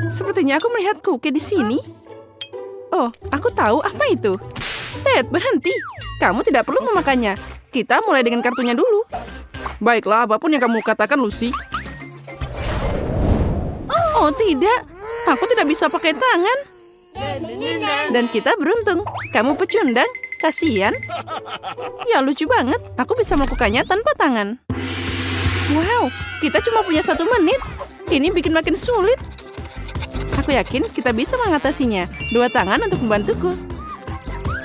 Sepertinya aku melihat Cookie di sini. Oh, aku tahu apa itu. Ted, berhenti. Kamu tidak perlu memakannya. Kita mulai dengan kartunya dulu. Baiklah, apapun yang kamu katakan, Lucy. Oh, tidak. Aku tidak bisa pakai tangan. Dan kita beruntung. Kamu pecundang. Kasian. Ya, lucu banget. Aku bisa melakukannya tanpa tangan. Wow, kita cuma punya 1 menit. Ini bikin makin sulit. Aku yakin kita bisa mengatasinya. 2 tangan untuk membantuku.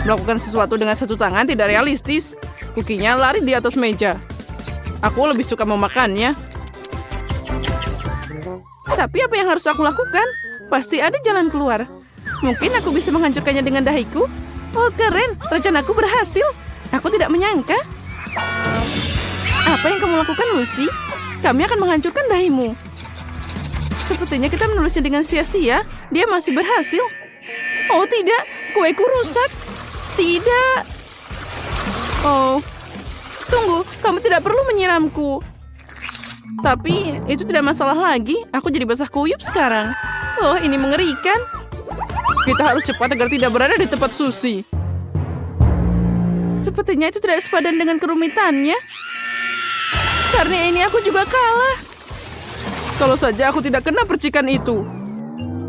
Melakukan sesuatu dengan 1 tangan tidak realistis. Kukinya lari di atas meja. Aku lebih suka memakannya. Tapi apa yang harus aku lakukan? Pasti ada jalan keluar. Mungkin aku bisa menghancurkannya dengan dahiku. Oh, keren. Rencanaku berhasil. Aku tidak menyangka. Apa yang kamu lakukan, Lucy? Kami akan menghancurkan dahimu. Sepertinya kita menulisnya dengan sia-sia. Dia masih berhasil. Oh, tidak. Kueku rusak. Tidak. Oh. Tunggu. Kamu tidak perlu menyiramku. Tapi itu tidak masalah lagi. Aku jadi basah kuyup sekarang. Oh, ini mengerikan. Kita harus cepat agar tidak berada di tempat Susie. Sepertinya itu tidak sepadan dengan kerumitannya. Karena ini aku juga kalah. Kalau saja aku tidak kena percikan itu.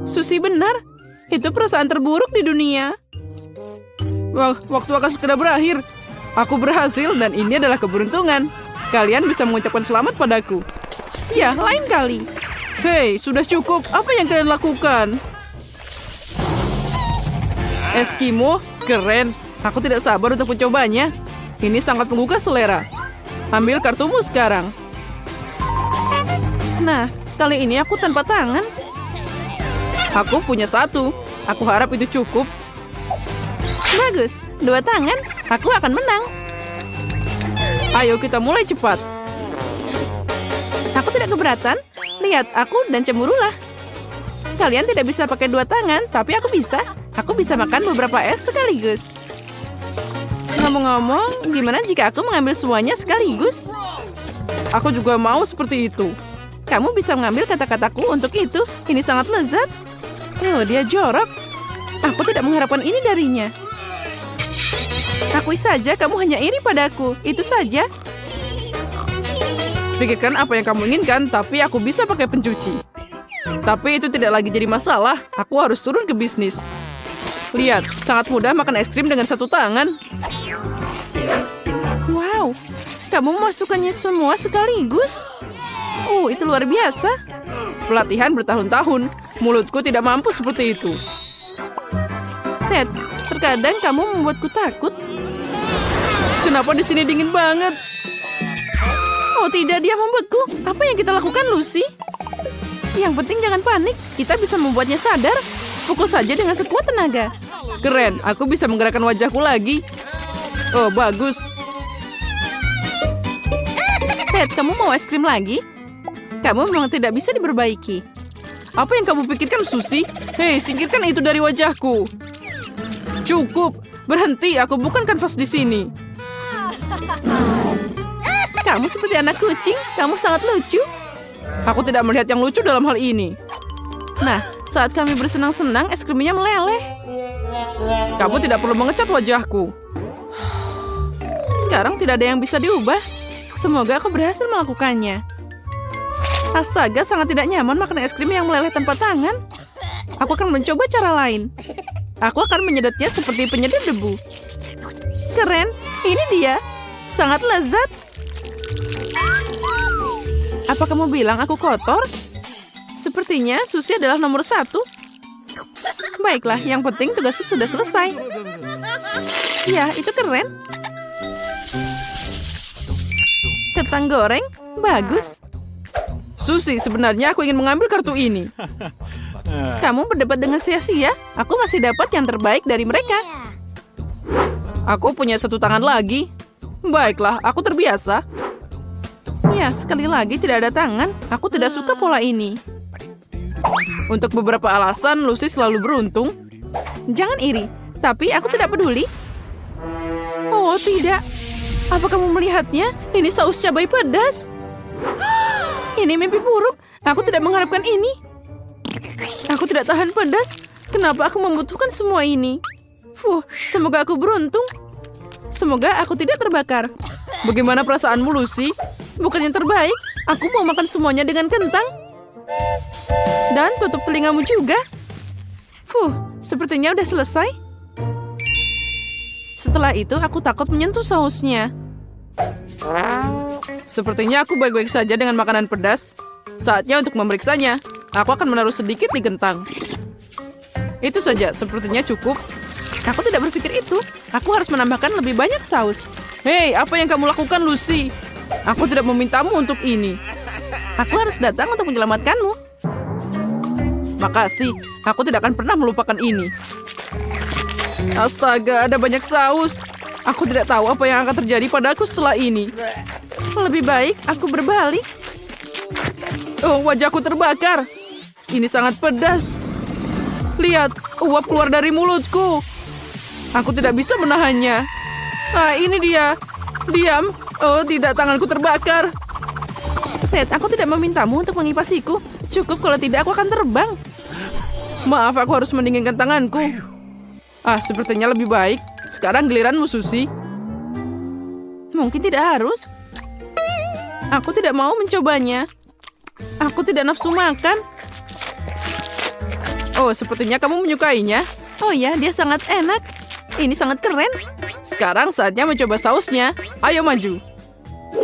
Susie benar. Itu perasaan terburuk di dunia. Wah, waktu akan segera berakhir. Aku berhasil dan ini adalah keberuntungan. Kalian bisa mengucapkan selamat padaku. Ya, lain kali. Hei, sudah cukup. Apa yang kalian lakukan? Eskimo, keren. Aku tidak sabar untuk mencobanya. Ini sangat menggugah selera. Ambil kartumu sekarang. Nah, kali ini aku tanpa tangan. Aku punya 1. Aku harap itu cukup. Bagus, 2 tangan. Aku akan menang. Ayo kita mulai cepat. Aku tidak keberatan. Lihat aku dan cemburulah. Kalian tidak bisa pakai 2 tangan, tapi aku bisa. Aku bisa makan beberapa es sekaligus. Ngomong-ngomong, gimana jika aku mengambil semuanya sekaligus? Aku juga mau seperti itu. Kamu bisa mengambil kata-kataku untuk itu. Ini sangat lezat. Oh, dia jorok. Aku tidak mengharapkan ini darinya. Akui saja kamu hanya iri padaku. Itu saja. Pikirkan apa yang kamu inginkan, tapi aku bisa pakai pencuci. Tapi itu tidak lagi jadi masalah. Aku harus turun ke bisnis. Lihat, sangat mudah makan es krim dengan 1 tangan. Wow, kamu memasukkannya semua sekaligus. Oh, itu luar biasa. Pelatihan bertahun-tahun. Mulutku tidak mampu seperti itu. Ted, terkadang kamu membuatku takut. Kenapa di sini dingin banget? Oh tidak, dia membuatku. Apa yang kita lakukan, Lucy? Yang penting jangan panik. Kita bisa membuatnya sadar. Pukul saja dengan sekuat tenaga. Keren, aku bisa menggerakkan wajahku lagi. Oh, bagus. Ted, kamu mau es krim lagi? Kamu memang tidak bisa diperbaiki. Apa yang kamu pikirkan, Susie? Hei, singkirkan itu dari wajahku. Cukup, berhenti. Aku bukan kanvas di sini. Kamu seperti anak kucing. Kamu sangat lucu. Aku tidak melihat yang lucu dalam hal ini. Nah, saat kami bersenang-senang, es krimnya meleleh. Kamu tidak perlu mengecat wajahku. Sekarang tidak ada yang bisa diubah. Semoga aku berhasil melakukannya. Astaga, sangat tidak nyaman makan es krim yang meleleh tanpa tangan. Aku akan mencoba cara lain. Aku akan menyedotnya seperti penyedot debu. Keren, ini dia. Sangat lezat. Apa kamu bilang aku kotor? Sepertinya Susie adalah nomor 1. Baiklah, yang penting tugasku sudah selesai. Ya, itu keren. Kentang goreng, bagus. Susie, sebenarnya aku ingin mengambil kartu ini. Kamu berdebat dengan sia-sia. Aku masih dapat yang terbaik dari mereka. Aku punya 1 tangan lagi. Baiklah, aku terbiasa. Ya, sekali lagi tidak ada tangan. Aku tidak suka pola ini. Untuk beberapa alasan, Lucy selalu beruntung. Jangan iri, tapi aku tidak peduli. Oh, tidak. Apa kamu melihatnya? Ini saus cabai pedas. Ini mimpi buruk. Aku tidak mengharapkan ini. Aku tidak tahan pedas. Kenapa aku membutuhkan semua ini? Semoga aku beruntung. Semoga aku tidak terbakar. Bagaimana perasaanmu, Lucy? Bukan yang terbaik. Aku mau makan semuanya dengan kentang. Dan tutup telingamu juga. Sepertinya udah selesai. Setelah itu, aku takut menyentuh sausnya. Sepertinya aku baik-baik saja dengan makanan pedas. Saatnya untuk memeriksanya. Aku akan menaruh sedikit di kentang. Itu saja, sepertinya cukup. Aku tidak berpikir itu. Aku harus menambahkan lebih banyak saus. Hei, apa yang kamu lakukan, Lucy? Aku tidak memintamu untuk ini. Aku harus datang untuk menyelamatkanmu. Makasih, aku tidak akan pernah melupakan ini. Astaga, ada banyak saus. Aku tidak tahu apa yang akan terjadi padaku setelah ini. Lebih baik aku berbalik. Oh, wajahku terbakar. Ini sangat pedas. Lihat, uap keluar dari mulutku. Aku tidak bisa menahannya. Nah, ini dia. Diam. Oh, tidak, tanganku terbakar. Ted, aku tidak memintamu untuk mengipasiku. Cukup, kalau tidak aku akan terbang. Maaf, aku harus mendinginkan tanganku. Sepertinya lebih baik. Sekarang giliranmu, Susie. Mungkin tidak harus. Aku tidak mau mencobanya. Aku tidak nafsu makan. Oh, sepertinya kamu menyukainya. Oh ya, dia sangat enak. Ini sangat keren. Sekarang saatnya mencoba sausnya. Ayo maju.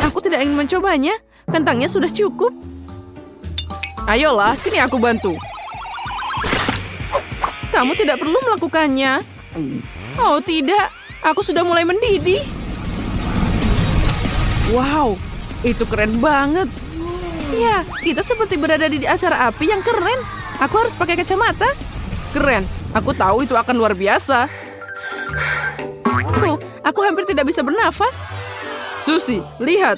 Aku tidak ingin mencobanya. Kentangnya sudah cukup. Ayolah, sini aku bantu. Kamu tidak perlu melakukannya. Oh tidak, aku sudah mulai mendidih. Wow, itu keren banget. Ya, kita seperti berada di acara api yang keren. Aku harus pakai kacamata. Keren, aku tahu itu akan luar biasa. Aku hampir tidak bisa bernafas. Susie, lihat.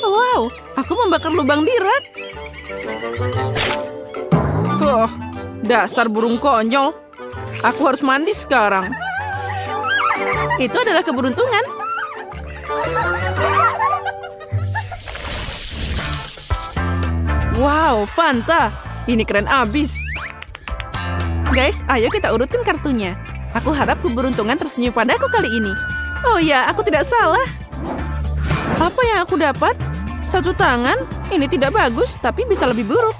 Wow, aku membakar lubang di rak. Dasar burung konyol. Aku harus mandi sekarang. Itu adalah keberuntungan. Wow, Fanta. Ini keren abis. Guys, ayo kita urutkan kartunya. Aku harap keberuntungan tersenyum padaku kali ini. Oh ya, aku tidak salah. Apa yang aku dapat? Satu tangan. Ini tidak bagus, tapi bisa lebih buruk.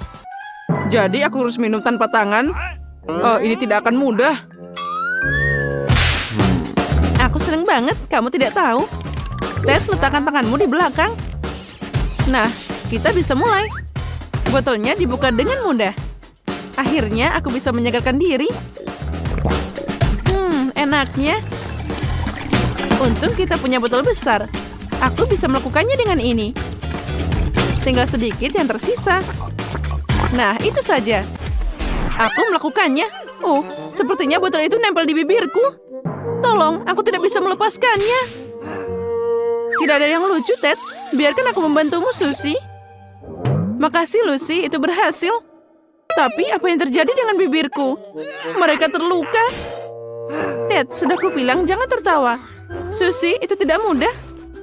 Jadi aku harus minum tanpa tangan. Oh, ini tidak akan mudah. Aku senang banget, kamu tidak tahu. Ted, letakkan tanganmu di belakang. Nah, kita bisa mulai. Botolnya dibuka dengan mudah. Akhirnya aku bisa menyegarkan diri. Enaknya. Untung kita punya botol besar. Aku bisa melakukannya dengan ini. Tinggal sedikit yang tersisa. Nah, itu saja. Aku melakukannya. Oh, sepertinya botol itu nempel di bibirku. Tolong, aku tidak bisa melepaskannya. Tidak ada yang lucu, Ted. Biarkan aku membantumu, Susie. Makasih, Lucy. Itu berhasil. Tapi apa yang terjadi dengan bibirku? Mereka terluka. Ted, sudah kubilang jangan tertawa. Susie, itu tidak mudah.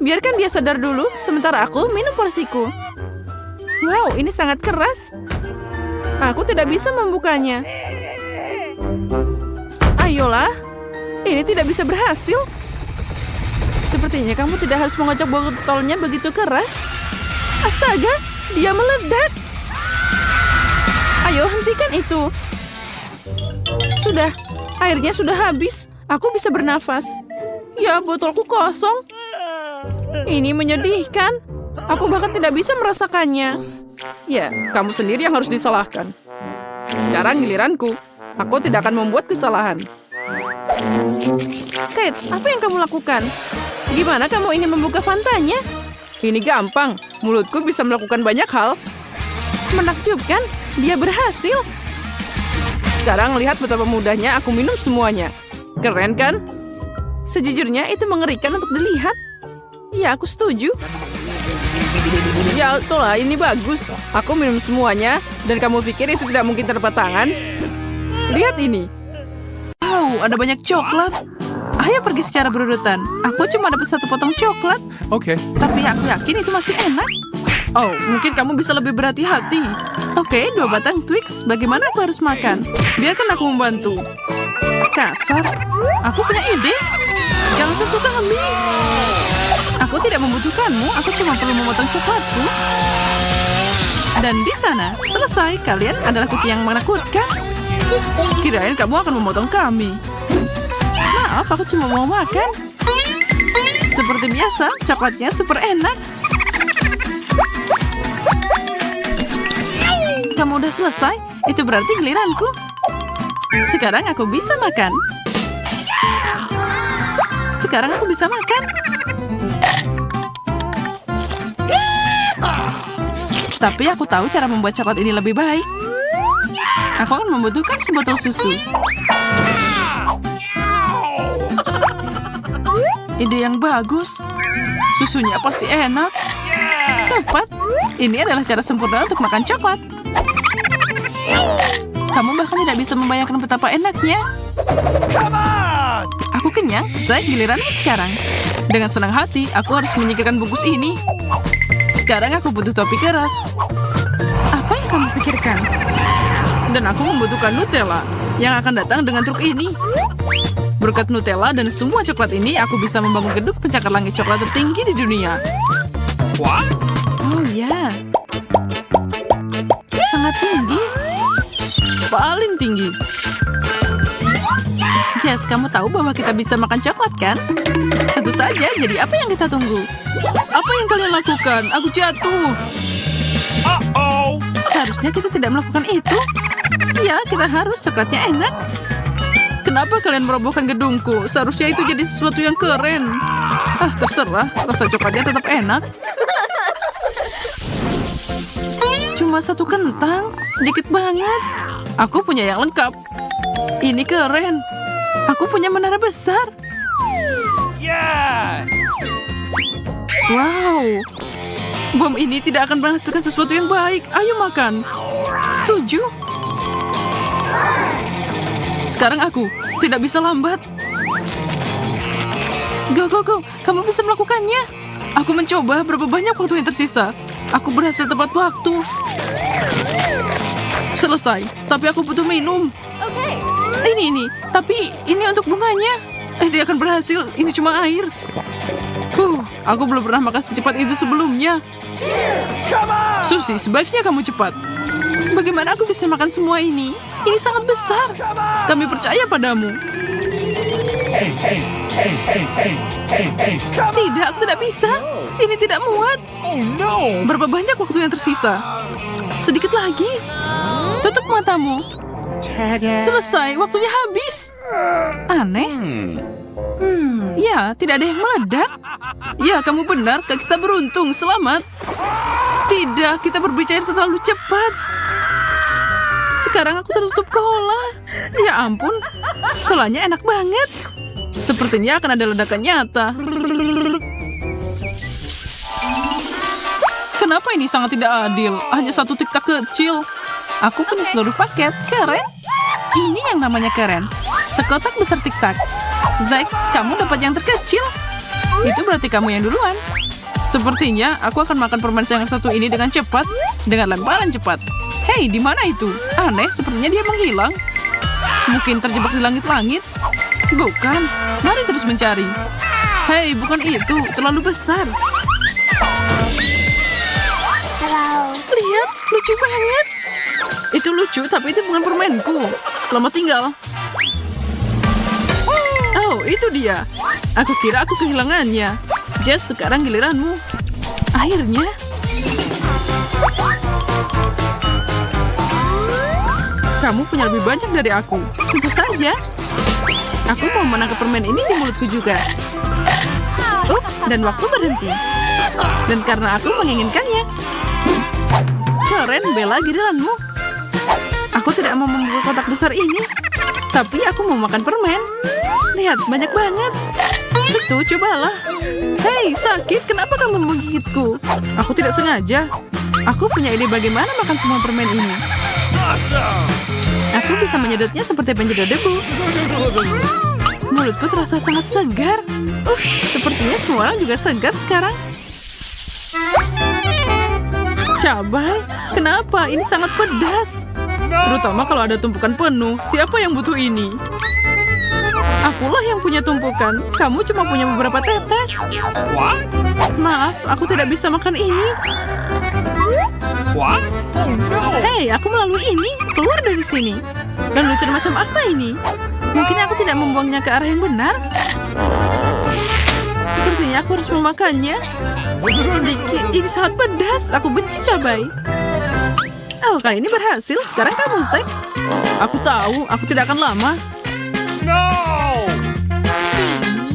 Biarkan dia sadar dulu, sementara aku minum porsiku. Wow, ini sangat keras. Aku tidak bisa membukanya. Ayolah. Ini tidak bisa berhasil. Sepertinya kamu tidak harus mengocok botolnya begitu keras. Astaga, dia meledak. Ayo, hentikan itu. Sudah, airnya sudah habis. Aku bisa bernafas. Ya, botolku kosong. Ini menyedihkan. Aku bahkan tidak bisa merasakannya. Ya, kamu sendiri yang harus disalahkan. Sekarang giliranku. Aku tidak akan membuat kesalahan. Kate, apa yang kamu lakukan? Gimana kamu ingin membuka Fantanya? Ini gampang. Mulutku bisa melakukan banyak hal. Menakjubkan, dia berhasil. Sekarang lihat betapa mudahnya aku minum semuanya. Keren kan? Sejujurnya itu mengerikan untuk dilihat. Ya, aku setuju. Ya, itulah, ini bagus. Aku minum semuanya, dan kamu pikir itu tidak mungkin tanpa tangan? Lihat ini. Wow, ada banyak coklat. Ayo pergi secara berurutan. Aku cuma dapat satu potong coklat. Oke. Tapi aku yakin itu masih enak. Oh, mungkin kamu bisa lebih berhati-hati. Oke, 2 batang Twix. Bagaimana aku harus makan? Biarkan aku membantu. Kasar. Aku punya ide. Jangan sentuh kami. Aku tidak membutuhkanmu. Aku cuma perlu memotong coklatku. Dan di sana, selesai. Kalian adalah kucing yang menakutkan. Kirain kamu akan memotong kami. Maaf, aku cuma mau makan. Seperti biasa, coklatnya super enak. Kamu udah selesai? Itu berarti giliranku. Sekarang aku bisa makan. Sekarang aku bisa makan. Tapi aku tahu cara membuat coklat ini lebih baik. Aku akan membutuhkan sebotol susu. Ide yang bagus. Susunya pasti enak. Tepat. Ini adalah cara sempurna untuk makan coklat. Kamu bahkan tidak bisa membayangkan betapa enaknya. Aku kenyang. Zack, giliranmu sekarang. Dengan senang hati, aku harus menyingkirkan bungkus ini. Sekarang aku butuh topi keras. Apa yang kamu pikirkan? Dan aku membutuhkan Nutella yang akan datang dengan truk ini. Berkat Nutella dan semua coklat ini, aku bisa membangun gedung pencakar langit coklat tertinggi di dunia. What? Oh ya, sangat tinggi. Paling tinggi. Jess, kamu tahu bahwa kita bisa makan coklat, kan? Tentu saja, jadi apa yang kita tunggu? Apa yang kalian lakukan? Aku jatuh. Uh-oh. Seharusnya kita tidak melakukan itu. Ya, kita harus. Coklatnya enak. Kenapa kalian merobohkan gedungku? Seharusnya itu jadi sesuatu yang keren. Ah, terserah. Rasa coklatnya tetap enak. Cuma 1 kentang. Sedikit banget. Aku punya yang lengkap. Ini keren. Aku punya menara besar. Yes. Wow. Bom ini tidak akan menghasilkan sesuatu yang baik. Ayo makan. Setuju. Sekarang aku tidak bisa lambat. Go, go, go. Kamu bisa melakukannya. Aku mencoba. Berapa banyak waktu yang tersisa? Aku berhasil tepat waktu. Selesai. Tapi aku butuh minum. Ini. Tapi ini untuk bunganya. Tidak akan berhasil. Ini cuma air. Aku belum pernah makan secepat itu sebelumnya. Susie, sebaiknya kamu cepat. Bagaimana aku bisa makan semua ini? Ini sangat besar. Kami percaya padamu. Tidak, aku tidak bisa. Ini tidak muat. Oh no. Berapa banyak waktu yang tersisa? Sedikit lagi. Tutup matamu. Selesai, waktunya habis. Aneh. Ya, tidak ada yang meledak. Ya, kamu benar. Kita beruntung. Selamat. Tidak, kita berbicara terlalu cepat. Sekarang aku tertutup cola. Ya ampun. Colanya enak banget. Sepertinya akan ada ledakan nyata. Kenapa ini sangat tidak adil? Hanya 1 tiktak kecil. Aku punya seluruh paket. Keren. Ini yang namanya keren. Sekotak besar tiktak. Zack, kamu dapat yang terkecil. Itu berarti kamu yang duluan. Sepertinya aku akan makan permen yang satu ini dengan cepat. Dengan lemparan cepat. Hei, di mana itu? Aneh, sepertinya dia menghilang. Mungkin terjebak di langit-langit. Bukan. Mari terus mencari. Hei, bukan itu. Terlalu besar. Lihat, lucu banget. Itu lucu, tapi itu bukan permenku. Selamat tinggal. Oh, itu dia. Aku kira aku kehilangannya. Jess, sekarang giliranmu. Akhirnya. Kamu punya lebih banyak dari aku. Tentu saja. Aku mau menangkap permen ini di mulutku juga. Dan waktu berhenti. Dan karena aku menginginkannya. Keren, Bella, giliranmu. Aku tidak mau membuka kotak besar ini. Tapi aku mau makan permen. Lihat, banyak banget. Itu, cobalah. Hei, sakit. Kenapa kamu menggigitku? Aku tidak sengaja. Aku punya ide bagaimana makan semua permen ini. Aku bisa menyedotnya seperti penyedot debu. Mulutku terasa sangat segar. Ups, sepertinya semua orang juga segar sekarang. Cabai? Kenapa? Ini sangat pedas. Terutama kalau ada tumpukan penuh. Siapa yang butuh ini? Akulah yang punya tumpukan. Kamu cuma punya beberapa tetes. What? Maaf, aku tidak bisa makan ini. What? Oh no! Hei, aku melalui ini. Keluar dari sini. Dan lucu macam apa ini? Mungkin aku tidak membuangnya ke arah yang benar. Sepertinya aku harus memakannya. Sedikit, ini sangat pedas. Aku benci cabai. Oh, kali ini berhasil. Sekarang kamu, Zack. Aku tahu, aku tidak akan lama. No!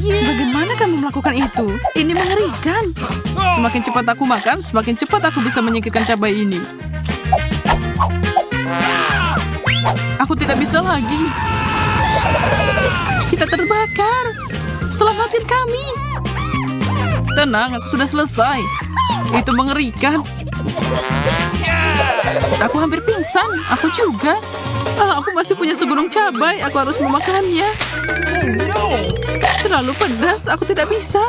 Bagaimana kamu melakukan itu? Ini mengerikan. Semakin cepat aku makan, semakin cepat aku bisa menyingkirkan cabai ini. Aku tidak bisa lagi. Kita terbakar. Selamatin kami. Tenang, aku sudah selesai. Itu mengerikan. Aku hampir pingsan. Aku juga. Aku masih punya segunung cabai. Aku harus memakannya. Terlalu pedas. Aku tidak bisa.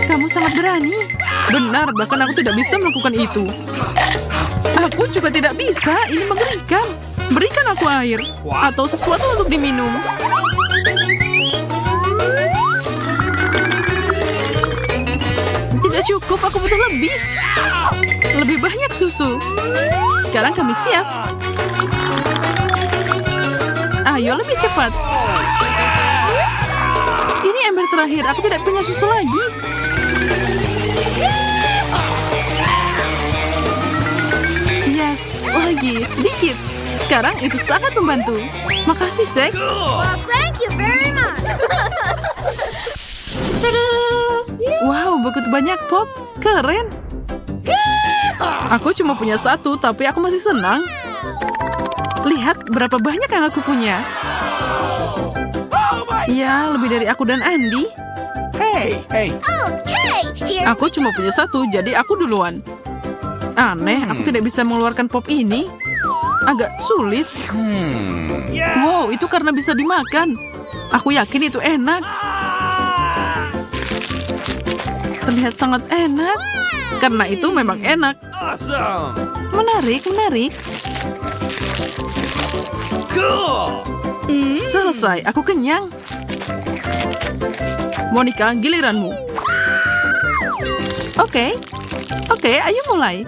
Kamu sangat berani. Benar, bahkan aku tidak bisa melakukan itu. Aku juga tidak bisa. Ini mengerikan. Berikan aku air. Atau sesuatu untuk diminum. Tidak cukup, aku butuh lebih. Lebih banyak susu. Sekarang kami siap. Ayo lebih cepat. Ini ember terakhir, aku tidak punya susu lagi. Yes, lagi sedikit. Sekarang itu sangat membantu. Makasih, Zack. Well, thank you very much. Wow, begitu banyak pop. Keren. Aku cuma punya satu, tapi aku masih senang. Lihat berapa banyak yang aku punya. Ya, lebih dari aku dan Andy. Hey! Okay, here. Aku cuma punya satu, jadi aku duluan. Aneh, aku tidak bisa mengeluarkan pop ini. Agak sulit. Wow, itu karena bisa dimakan. Aku yakin itu enak. Terlihat sangat enak. Karena itu memang enak. Awesome! Menarik, menarik. Cool! Selesai, aku kenyang. Monica, giliranmu. Oke, ayo mulai.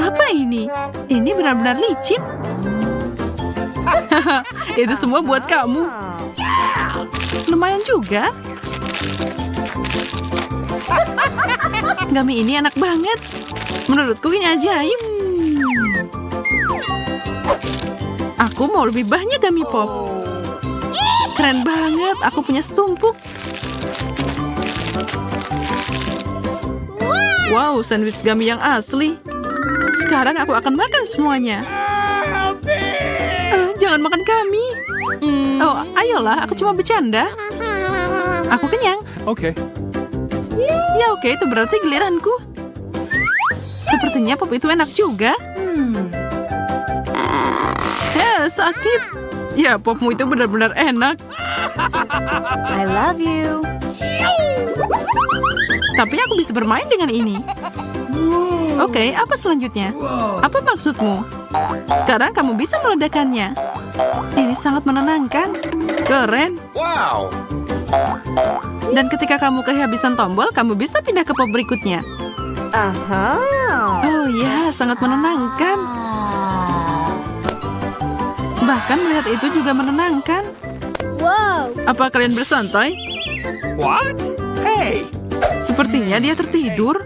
Apa ini? Ini benar-benar licin. Itu semua buat kamu. Lumayan juga. Gummy ini enak banget. Menurutku ini ajaib. Aku mau lebih banyak gummy pop. Keren banget, aku punya setumpuk. Wow, sandwich gummy yang asli. Sekarang aku akan makan semuanya. Jangan makan kami. Oh, ayolah, aku cuma bercanda. Aku kenyang. Okay. Ya oke, itu berarti giliranku. Sepertinya pop itu enak juga. Sakit. Ya, popmu itu benar-benar enak. I love you. Tapi aku bisa bermain dengan ini. Oke, apa selanjutnya? Apa maksudmu? Sekarang kamu bisa meledakannya. Ini sangat menenangkan. Keren. Wow! Dan ketika kamu kehabisan tombol, kamu bisa pindah ke pop berikutnya. Oh ya, sangat menenangkan. Bahkan melihat itu juga menenangkan. Wow. Apa kalian bersantai? What? Hey! Sepertinya dia tertidur.